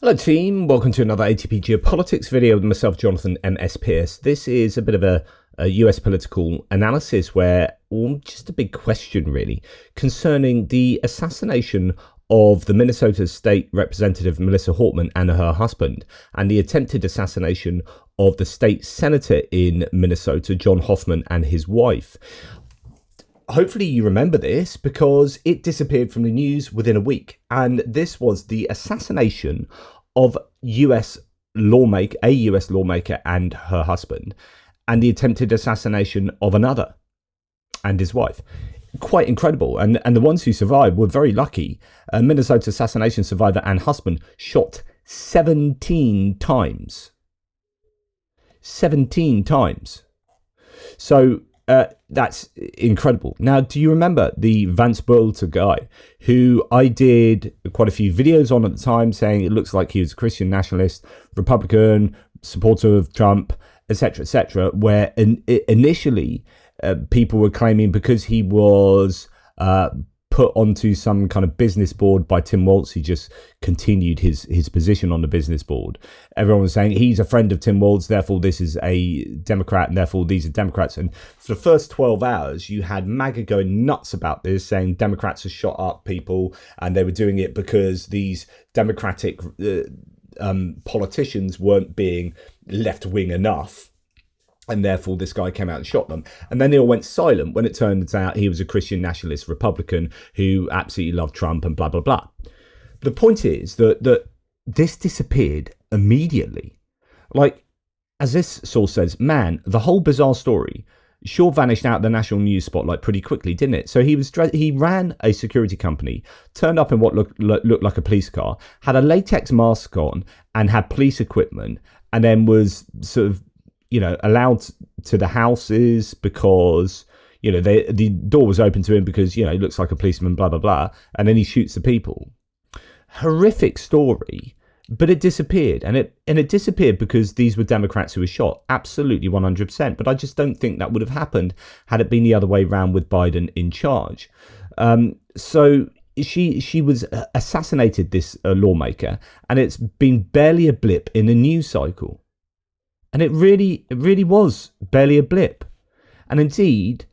Hello team, welcome to another ATP Geopolitics video with myself, Jonathan MS Pearce. This is a bit of a US political analysis where, just a big question really, concerning the assassination of the Minnesota State Representative Melissa Hoffman and her husband, and the attempted assassination of the State Senator in Minnesota, John Hoffman, and his wife. Hopefully you remember this because it disappeared from the news within a week, and this was the assassination of a US lawmaker and her husband, and the attempted assassination of another and his wife. Quite incredible. And the ones who survived were very lucky. Minnesota assassination survivor and husband shot 17 times. 17 times. So that's incredible. Now, do you remember the Vance Burlter guy who I did quite a few videos on at the time, saying it looks like he was a Christian nationalist, Republican, supporter of Trump, etc., where initially people were claiming because he was put onto some kind of business board by Tim Walz, he just continued his position on the business board. Everyone was saying he's a friend of Tim Walz, therefore this is a Democrat, and therefore these are Democrats. And for the first 12 hours, you had MAGA going nuts about this, saying Democrats have shot up people, and they were doing it because these Democratic politicians weren't being left-wing enough, and therefore this guy came out and shot them. And then they all went silent when it turns out he was a Christian nationalist Republican who absolutely loved Trump and blah, blah, blah. The point is that this disappeared immediately. Like, as this source says, man, the whole bizarre story sure vanished out of the national news spotlight pretty quickly, didn't it? So he ran a security company, turned up in what looked like a police car, had a latex mask on and had police equipment, and then was sort of, allowed to the houses because, the door was open to him because, he looks like a policeman, blah, blah, blah. And then he shoots the people. Horrific story, but it disappeared. And it disappeared because these were Democrats who were shot. Absolutely 100%. But I just don't think that would have happened had it been the other way around with Biden in charge. So she was assassinated, this lawmaker, and it's been barely a blip in the news cycle. And it really was barely a blip. And indeed,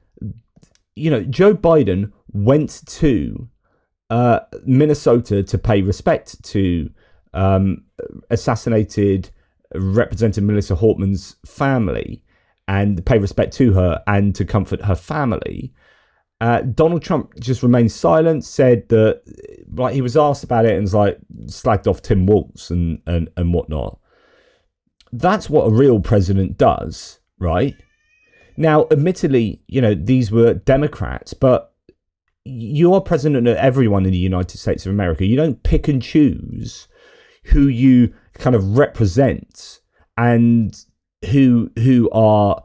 Joe Biden went to Minnesota to pay respect to assassinated Representative Melissa Hoffman's family, and pay respect to her and to comfort her family. Donald Trump just remained silent, said that, like, he was asked about it and was like, slagged off Tim Walz and whatnot. That's what a real president does, right? Now, admittedly, these were Democrats, but you are president of everyone in the United States of America. You don't pick and choose who you kind of represent and who are,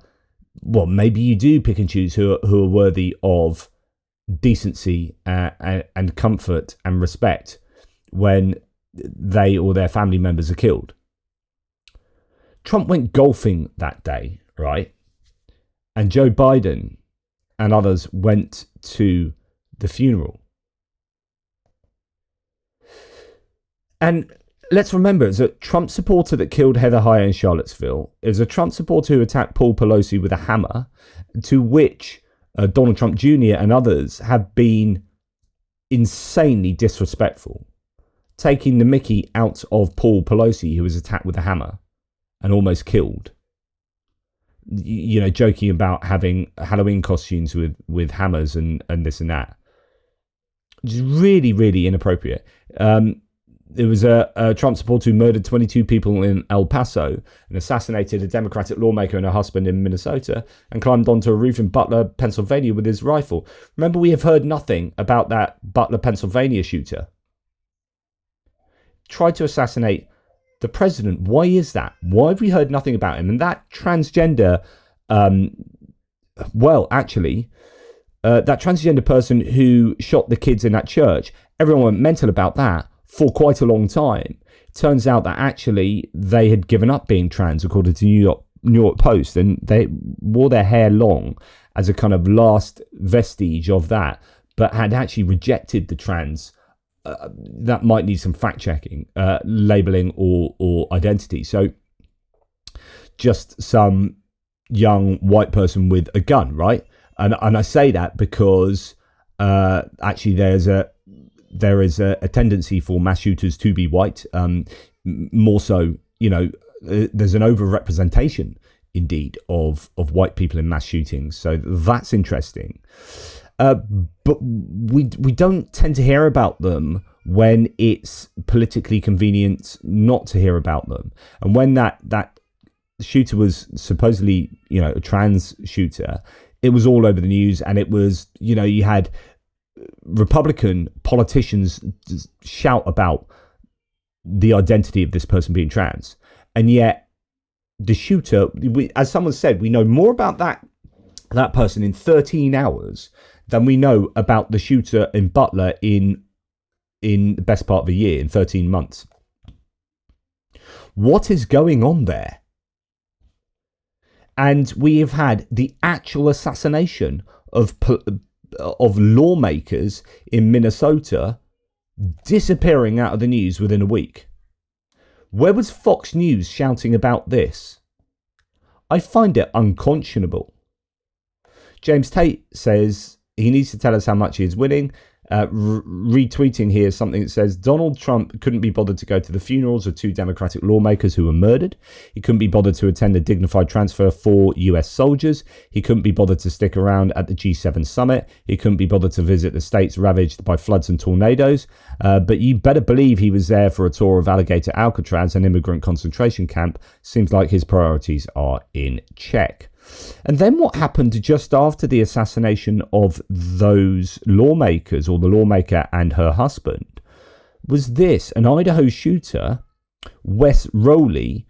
well, maybe you do pick and choose who are worthy of decency and comfort and respect when they or their family members are killed. Trump went golfing that day, right? And Joe Biden and others went to the funeral. And let's remember, it's a Trump supporter that killed Heather Heyer in Charlottesville. It was a Trump supporter who attacked Paul Pelosi with a hammer, to which Donald Trump Jr. and others have been insanely disrespectful, taking the mickey out of Paul Pelosi, who was attacked with a hammer and almost killed. Joking about having Halloween costumes with hammers and this and that. Just really, really inappropriate. There was a Trump supporter who murdered 22 people in El Paso and assassinated a Democratic lawmaker and her husband in Minnesota, and climbed onto a roof in Butler, Pennsylvania with his rifle. Remember, we have heard nothing about that Butler, Pennsylvania shooter. Tried to assassinate the president. Why is that? Why have we heard nothing about him? And that transgender, that transgender person who shot the kids in that church, everyone went mental about that for quite a long time. It turns out that actually they had given up being trans, according to New York Post, and they wore their hair long as a kind of last vestige of that, but had actually rejected the trans that might need some fact checking, labeling or identity. So just some young white person with a gun, right? And I say that because actually there is a tendency for mass shooters to be white. More so, there's an overrepresentation indeed of white people in mass shootings. So that's interesting. But we don't tend to hear about them when it's politically convenient not to hear about them. And when that shooter was supposedly, a trans shooter, it was all over the news, and it was, you had Republican politicians shout about the identity of this person being trans. And yet the shooter, as someone said, we know more about that person in 13 hours than we know about the shooter in Butler in the best part of a year, in 13 months. What is going on there? And we have had the actual assassination of lawmakers in Minnesota disappearing out of the news within a week. Where was Fox News shouting about this? I find it unconscionable. James Tate says he needs to tell us how much he is winning. Retweeting here something that says Donald Trump couldn't be bothered to go to the funerals of 2 Democratic lawmakers who were murdered. He couldn't be bothered to attend a dignified transfer for US soldiers. He couldn't be bothered to stick around at the G7 summit. He couldn't be bothered to visit the states ravaged by floods and tornadoes. But you better believe he was there for a tour of Alligator Alcatraz, an immigrant concentration camp. Seems like his priorities are in check. And then what happened just after the assassination of those lawmakers, or the lawmaker and her husband, was this. An Idaho shooter, Wes Rowley,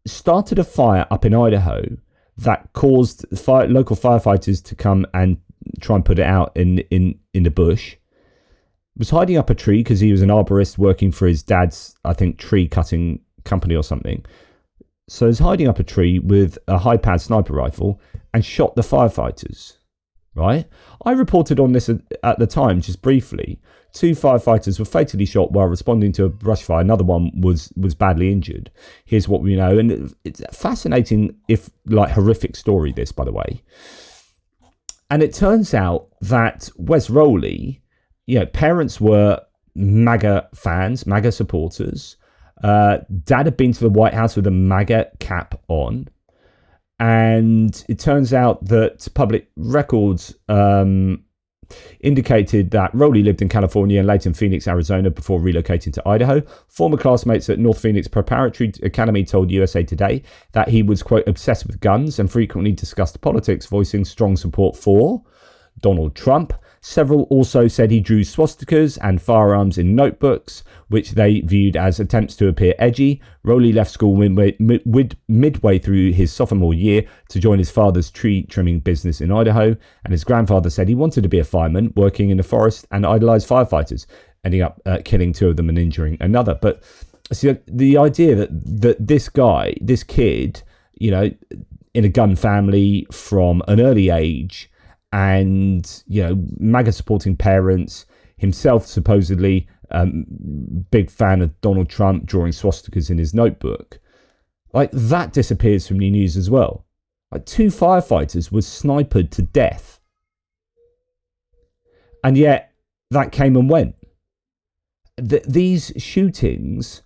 started a fire up in Idaho that caused local firefighters to come and try and put it out in the bush. Was hiding up a tree because he was an arborist working for his dad's, I think, tree cutting company or something. So he's hiding up a tree with a high-powered sniper rifle and shot the firefighters, right? I reported on this at the time, just briefly. 2 firefighters were fatally shot while responding to a brush fire. Another one was badly injured. Here's what we know. And it's a fascinating, if like horrific story, this, by the way. And it turns out that Wes Rowley, parents were MAGA fans, MAGA supporters. Dad had been to the White House with a MAGA cap on, and it turns out that public records indicated that Rowley lived in California and later in Phoenix, Arizona before relocating to Idaho. Former classmates at North Phoenix Preparatory Academy told USA Today that he was, quote, obsessed with guns and frequently discussed politics, voicing strong support for Donald Trump. Several also said he drew swastikas and firearms in notebooks, which they viewed as attempts to appear edgy. Rowley left school midway through his sophomore year to join his father's tree trimming business in Idaho, and his grandfather said he wanted to be a fireman, working in the forest, and idolized firefighters, ending up killing 2 of them and injuring another. But see, the idea that this guy, this kid, in a gun family from an early age, and MAGA supporting parents, himself supposedly big fan of Donald Trump, drawing swastikas in his notebook, like that disappears from the news as well. Like 2 firefighters were sniped to death, and yet that came and went. These shootings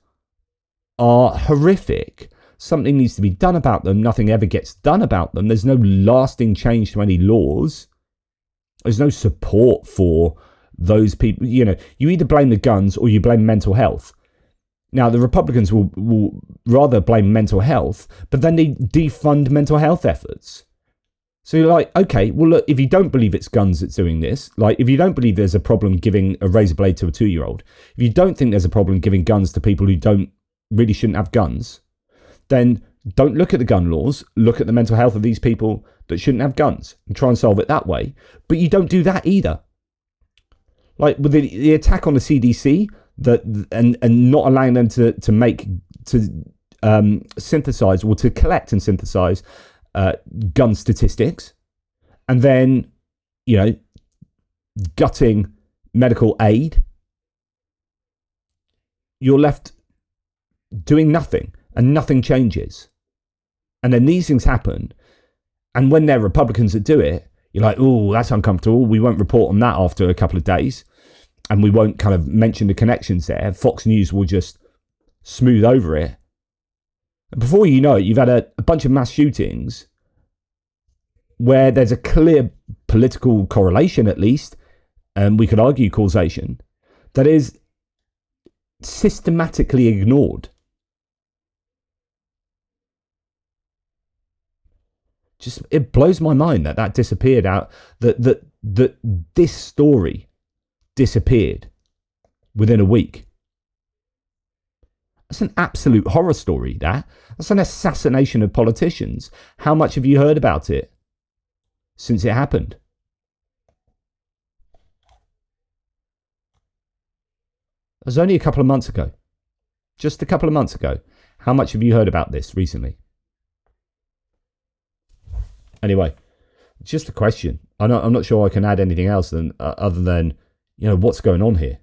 are horrific. Something needs to be done about them. Nothing ever gets done about them. There's no lasting change to any laws. There's no support for those people. You either blame the guns or you blame mental health. Now, the Republicans will rather blame mental health, but then they defund mental health efforts. So you're like, okay, well, look, if you don't believe it's guns that's doing this, like if you don't believe there's a problem giving a razor blade to a 2-year-old, if you don't think there's a problem giving guns to people who really shouldn't have guns, then don't look at the gun laws, look at the mental health of these people that shouldn't have guns and try and solve it that way. But you don't do that either. Like with the attack on the CDC and not allowing them to synthesize or to collect and synthesize gun statistics, and then, gutting medical aid you're left doing nothing and nothing changes. And then these things happen. And when they're Republicans that do it, you're like, oh, that's uncomfortable. We won't report on that after a couple of days. And we won't kind of mention the connections there. Fox News will just smooth over it. And before you know it, you've had a bunch of mass shootings where there's a clear political correlation, at least, and we could argue causation, that is systematically ignored. Just, it blows my mind that disappeared out, that this story disappeared within a week. That's an absolute horror story, that's an assassination of politicians. How much have you heard about it since it happened? It was only a couple of months ago. Just a couple of months ago. How much have you heard about this recently? Anyway, just a question. I'm not sure I can add anything else other than, what's going on here?